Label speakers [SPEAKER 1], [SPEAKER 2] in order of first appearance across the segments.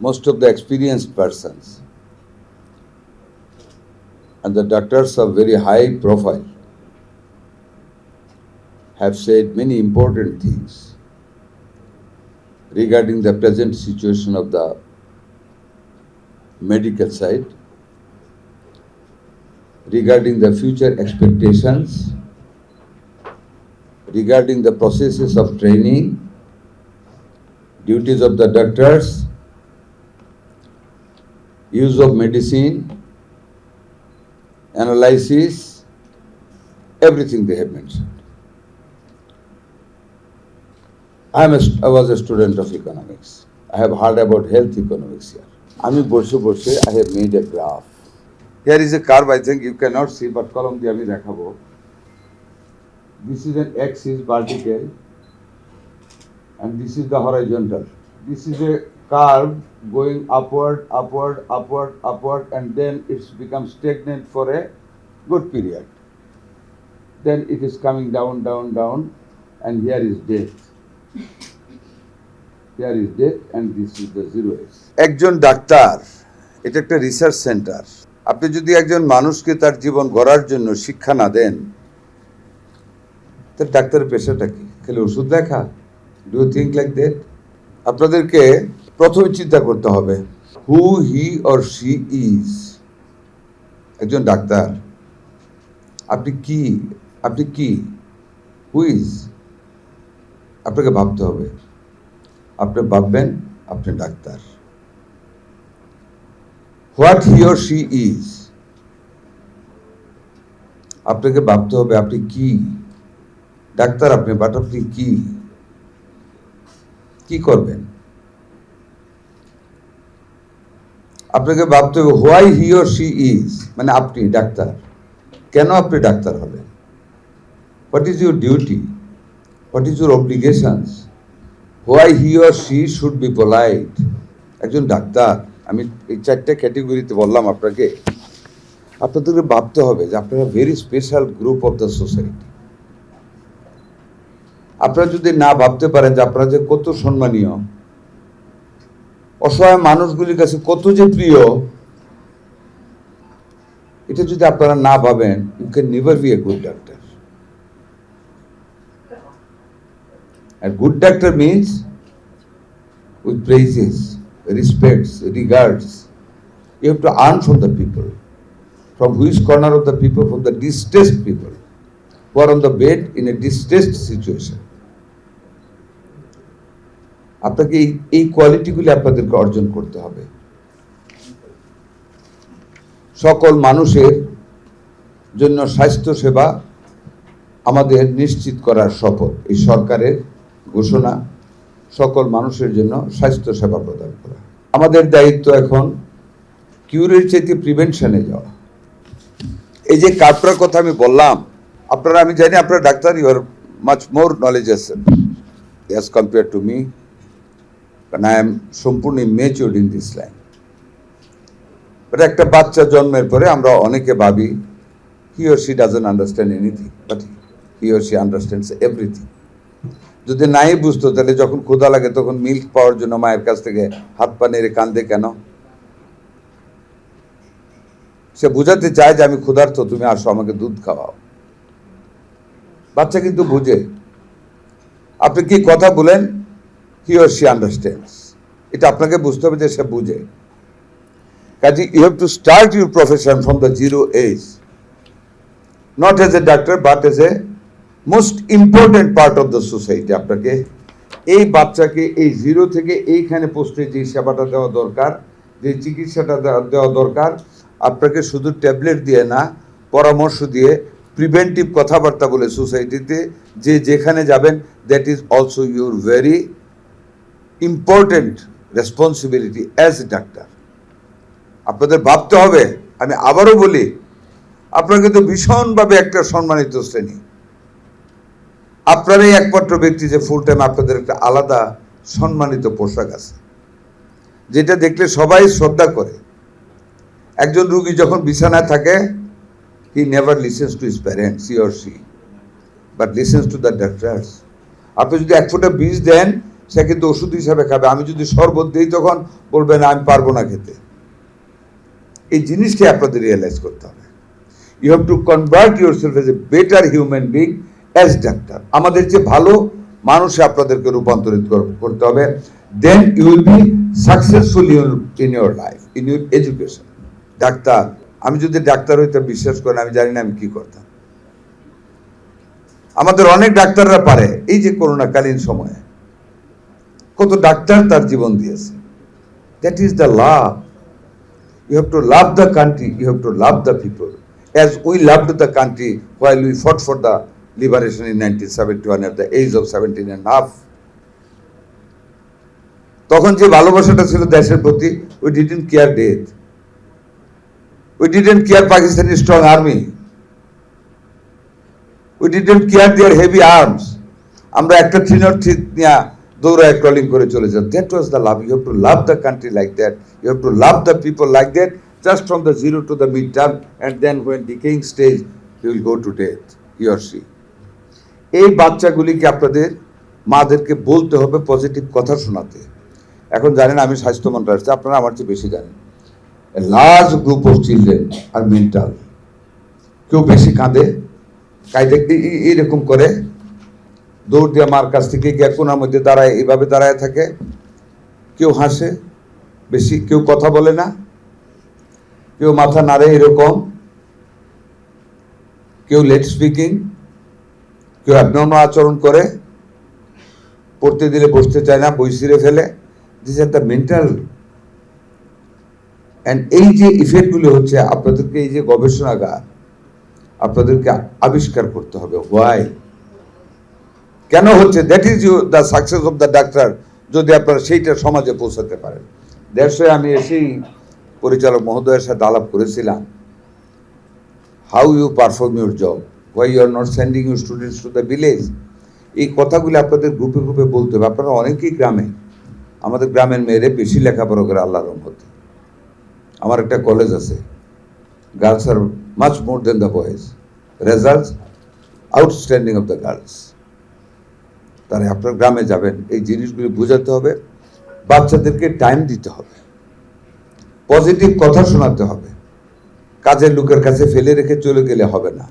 [SPEAKER 1] most of the experienced persons and the doctors of very high profile have said many important things regarding the present situation of the medical side, regarding the future expectations, regarding the processes of training, duties of the doctors, use of medicine, analysis, everything they have mentioned. I was a student of economics. I have heard about health economics here. I have made a graph. Here is a curve, I think you cannot see, but column দিয়ে আমি দেখাবো. This is an axis vertical and this is the horizontal. This is a curve going upward, upward, upward, upward, and then it's become stagnant for a good period. Then it is coming down, down, down, and here is death. Here is death, and this is the zero X. একজন doctor, এটা একটা research centre. আপনি যদি একজন মানুষকে তার জীবন গড়ার জন্য শিক্ষা না দেন, তার ডাক্তারের পেশাটা কি? খালি ওষুধ লেখা? Do you think like that? আপনাদেরকে প্রথমে চিন্তা করতে হবে who he or she is. একজন ডাক্তার, আপনি কি? আপনি কি? Who is? আপনাকে ভাবতে হবে। আপনি ভাববেন আপনি doctor. What he or she is, আপনাকে ভাবতে হবে আপনি কি ডাক্তার। আপনি বাট আপনি কি কি করবেন? আপনাকে ভাবতে হবে why he or she is, মানে আপনি ডাক্তার। কেন আপনি ডাক্তার হলেন? What is your duty? What is your obligations? Why he or she should be polite. একজন ডাক্তার, আমি এই চারটে ক্যাটেগরিতে বললাম আপনাকে। আপনাদেরকে ভাবতে হবে যে আপনারা very special group of the society. আপনারা যদি না ভাবতে পারেন যে আপনারা যে কত সম্মানীয়, অসহায় মানুষগুলির কাছে কত যে প্রিয়, এটা যদি আপনারা না ভাবেন, you can never be a good doctor. And good doctor means with praises, respects, regards. You have to earn from the people. From which corner of the people? From the distressed people who are on the bed in a distressed situation. আপনাকে এই কোয়ালিটিগুলি আপনাদেরকে অর্জন করতে হবে। সকল মানুষের জন্য স্বাস্থ্য সেবা আমাদের নিশ্চিত করার শপথ। এই সরকারের ঘোষণা, সকল মানুষের জন্য স্বাস্থ্য সেবা প্রদান করা। আমাদের দায়িত্ব এখন কিউরের চাইতে প্রিভেনশনে যাওয়া। এই যে কার্ভটার কথা আমি বললাম, আপনারা, আমি জানি আপনারা doctor, you are much more knowledge আছেন অ্যাজ কম্পেয়ার টু মি, কারণ আই এম সম্পূর্ণ matured in this line. But একটা বাচ্চা জন্মের পরে আমরা অনেকে ভাবি he or she doesn't understand anything, but he or she understands everything. যদি নাই বুঝতো তাহলে যখন ক্ষুধা লাগে তখন মিল্ক পাওয়ার জন্য মায়ের কাছ থেকে হাত পা নেড়ে কান্দে কেন? সে বুঝাতে চায় যে আমি ক্ষুধার্ত, তুমি আসো আমাকে দুধ খাওয়াও। বাচ্চা কিন্তু বুঝে। আপনি কি কথা বলেন, হি অর শি আন্ডারস্ট্যান্ডস, এটা আপনাকে বুঝতে হবে যে সে বুঝে। কাজে you have to start your profession from the zero age, not as a doctor but as a most important part of the society. আপনাকে এই বাচ্চাকে এই জিরো থেকে এইখানে পোস্টে যে সেবাটা দেওয়া দরকার, যে চিকিৎসাটা দেওয়া দরকার, আপনাকে শুধু ট্যাবলেট দিয়ে না, পরামর্শ দিয়ে, প্রিভেন্টিভ কথাবার্তা বলে সোসাইটিতে যে যেখানে যাবেন, that is also your very important responsibility as a doctor. আপনাদের ভাবতে হবে, আমি আবারও বলি, আপনারা কিন্তু ভীষণভাবে একটা সম্মানিত শ্রেণী। আপনারাই একমাত্র ব্যক্তি যে ফুল টাইম আপনাদের একটা আলাদা সম্মানিত পোশাক আছে, যেটা দেখলে সবাই শ্রদ্ধা করে। একজন রুগী যখন বিছানায় থাকে, he never listens to his parents, he or she, but listens to the doctors. আপনি যদি এক ফোঁটা বীজ দেন, সে কিন্তু ওষুধ হিসাবে খাবে। আমি যদি শরবত দিই তখন বলবে না আমি পারবো না খেতে। এই জিনিসটি আপনাদের রিয়েলাইজ করতে হবে। You have to convert yourself as a better human being as doctor. আমাদের যে ভালো মানুষে আপনাদেরকে রূপান্তরিত করতে হবে। Then you will be successful in your life, in your education. Doctor, আমি যদি ডাক্তার হইতে বিশ্বাস করেন আমি জানি না আমি কি করতাম। আমাদের অনেক ডাক্তাররা পারে। এই যে করোনাকালীন সময়ে কত ডাক্তার তার জীবন দিয়েছে। That is the love. You have to love the country, you have to love the people. As we loved the country while we fought for the liberation in 1971 at the age of 17 and a half. তখন যে ভালোবাসাটা ছিল দেশের প্রতি, we didn't care death. We didn't care Pakistani strong army. We didn't care their heavy arms. আমরা একটা ট্রিনর ঠিক নিয়ে দৌড়ায় ক্রলিং করে চলে যান। That was the love. You have to love the country like that. You have to love the people like that, just from the zero to the mid term, and then when decaying stage he will go to death, he or she. এই বাচ্চাগুলিকে আপনাদের মাদেরকে বলতে হবে positive কথা শোনাতে। এখন জানেন আমি স্বাস্থ্য মন্ত্রণালয় আসছি, আপনারা আমার চেয়ে বেশি জানেন। A large group of children are mental. কেউ বেশি কাঁদে, কাঁদে এইরকম করে, দৌড় দিয়ে মার কাছ থেকে গিয়ে কোনার মধ্যে দাঁড়ায়, এইভাবে দাঁড়ায় থাকে। কেউ হাসে বেশি, কেউ কথা বলে না, কেউ মাথা নাড়ে এরকম, কেউ লেট স্পিকিং, কেউ অ্যাবনর্মাল আচরণ করে, পড়তে দিলে বসতে চায় না, বই ছিঁড়ে ফেলে। This are the mental. And এই যে ইফেক্টগুলো হচ্ছে, আপনাদেরকে এই যে গবেষণাগার আপনাদেরকে আবিষ্কার করতে হবে। হোয়াই, কেন হচ্ছে? That is you the success of the doctor. যদি আপনারা সেইটা সমাজে পৌঁছাতে পারেন। দেড়শোয় আমি এসেই পরিচালক মহোদয়ের সাথে আলাপ করেছিলাম, how you perform your job, why you are not sending your students to the village. এই কথাগুলো আপনাদের গ্রুপে গ্রুপে বলতে হবে। আপনারা অনেকেই গ্রামে, আমাদের গ্রামের মেয়েরে বেশি লেখাপড়া করে আল্লাহর রহমতে। আমার একটা কলেজ আছে, girls are much more than the boys, results outstanding of the girls. তারা আপনার গ্রামে যাবেন, এই জিনিসগুলি বোঝাতে হবে, বাচ্চাদেরকে টাইম দিতে হবে, পজিটিভ কথা শোনাতে হবে। কাজের লোকের কাছে ফেলে রেখে চলে গেলে হবে না।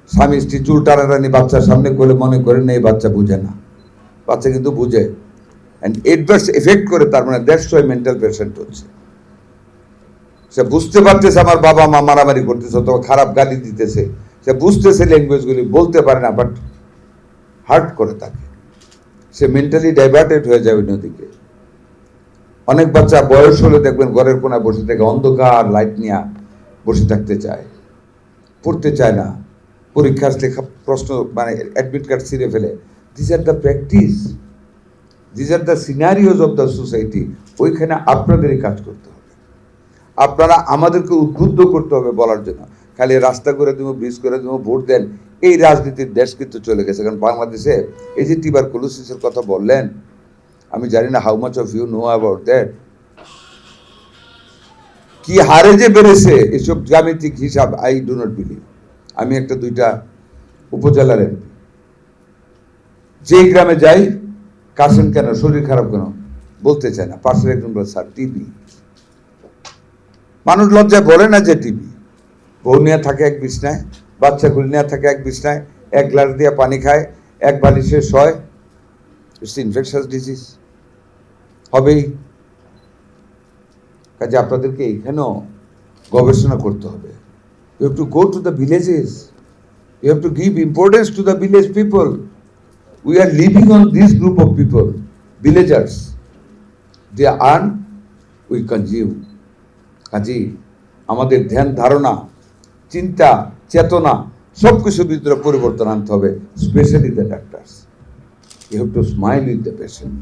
[SPEAKER 1] স্বামী স্ত্রী চুল টানাটানি বাচ্চার সামনে করে মনে করেন না এই বাচ্চা বুঝে না। বাচ্চা কিন্তু বুঝে, অ্যান্ড এডভার্স এফেক্ট করে। তার মানে দ্যাটস ওয়াই মেন্টাল পেশেন্ট হচ্ছে। সে বুঝতে পারতেছে আমার বাবা মা মারামারি করতেছে অথবা খারাপ গালি দিতেছে, সে বুঝতেছে ল্যাঙ্গুয়েজগুলি, বলতে পারে না, বাট হার্ট করে তাকে। সে মেন্টালি ডাইভার্টেড হয়ে যায় অন্যদিকে। অনেক বাচ্চা বয়স হলে দেখবেন ঘরের কোনায় বসে থাকে, অন্ধকার লাইট নিয়ে বসে থাকতে চায়, পড়তে চায় না, পরীক্ষার লেখা প্রশ্ন মানে অ্যাডমিট কার্ড ছিঁড়ে ফেলে। This are the practice, this are the scenarios of the society. ওইখানে আপনাদেরই কাজ করতে হবে। আপনারা আমাদেরকে উদ্বুদ্ধ করতে হবে বলার জন্য। খালি রাস্তা করে দেবো, ব্রিজ করে দেবো, ভোট দেন, এই রাজনীতির দেশ কিন্তু চলে গেছে। কারণ বাংলাদেশে এই যে টিউবারকুলোসিসের কথা বললেন, আমি জানি না how much of you know about that. কি হারে যে বেড়েছে এসব জ্যামিতিক হিসাব, আই ডু নট বিলিভ। আমি একটা দুইটা উপজেলার এমপি, যেই গ্রামে যাই, কাশেন কেন, শরীর খারাপ কেন, বলতে চায় না। পাশের একজন বলে স্যার টিবি। মানুষ লজ্জায় বলে না যে টিবি। বউ নিয়ে থাকে এক বিছনায়, বাচ্চাগুলি নিয়ে থাকে এক বিছনায়, এক গ্লাস দিয়ে পানি খায়, এক বালিশে শয়। ইটস ইনফেকশাস ডিজিজ, হবেই। কাজে আপনাদেরকে এইখানেও গবেষণা করতে হবে। You have to go to the villages, you have to give importance to the village people. We are living on this group of people, villagers. They earn, we consume. কাজেই আমাদের ধ্যান ধারণা, চিন্তা, চেতনা সব কিছুর ভিতরে পরিবর্তন আনতে হবে, specially the doctors. You have to smile with the patient.